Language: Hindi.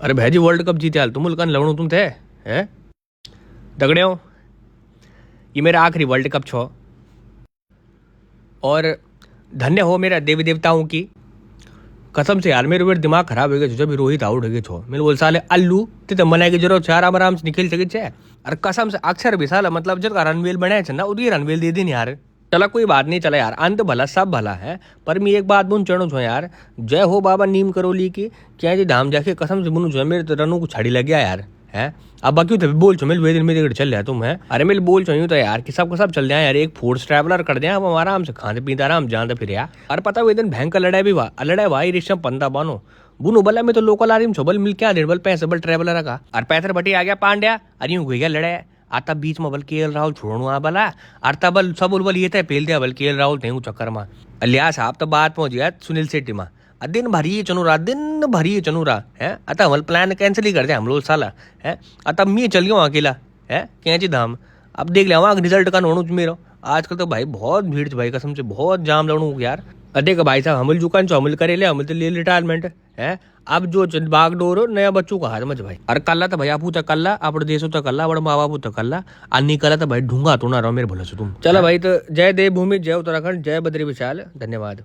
अरे भाई जी वर्ल्ड कप जीते हाल तुम मुल्कन लवणू तुम थे हैं दगड़े हो। ये मेरा आखिरी वर्ल्ड कप छो और धन्य हो मेरा देवी देवताओं की कसम से यार मेरे दिमाग खराब हो गया जब रोहित आउट हो गए छो मेरे बोल साले अल्लू ते मनाए की जरूरत है आराम से निकल सके छे और कसम से अक्षर भी साला मतलब जब रनवेल बनाए छे ना उदी रनवेल दे दिन यार। चला कोई बात नहीं चला यार अंत भला सब भला है पर मैं एक बात बुन चढ़ू छो यार जय हो बाबा नीम करोली की क्या जी धाम जाके कसम से बुनू छो मेरे तो रनों को छाड़ी लग गया यार है। अब बाकी तो बोल छो मेरे दिन में चल रहा तुम है अरे मेरे बोल छो यूं तो यार कि सबको सब चल जाए यार एक फूड्स ट्रैवलर कर दिया अब हम आराम से खाते पीते आराम जानते फिर यार। और पता वो दिन भयंकर लड़ाई भी हुआ लड़ाई भाई ऋषभ पंता बानो बुनू बल्ला में तो लोकल आ रही छो बल मिल क्या दिन बल पैसे बल ट्रैवलर का और पैथर भट्टी आ गया पांड्या अरे यूं गया लड़ाई आता बीच में बल केएल राहुल छोड़ू आ बला अर्ता बल सब बल ये थे पेल दिया बल केएल राहुल थे चक्कर में लिया साहब तो बात पहुंच गया सुनील शेट्टी में दिन भरी चनुरा दिन भरी चनुरा है अतः हम प्लान कैंसिल ही कर दिया हम लोग साला है अतः मैं चल गया अकेला है कैंची धाम अब देख लिया वहाँ रिजल्ट का नोनू मेरा आजकल तो भाई बहुत भीड़ भाई कसम से बहुत जाम लड़ू यार। देख भाई साहब हमल जुकान चो हमल करे ले हमल तो ले रिटायरमेंट है अब जो बागडोर नया बच्चों का हाथ में भाई अरे कल्ला तो भाई आपू तो कल्ला अपने देशों तो कल्ला बड़े माँ बापू तो कल्ला अन्नी कला तो भाई ढूंगा तो ना रहो मेरे भले से तुम चलो भाई तो जय देवभूमि जय उत्तराखंड जय बद्री विशाल धन्यवाद।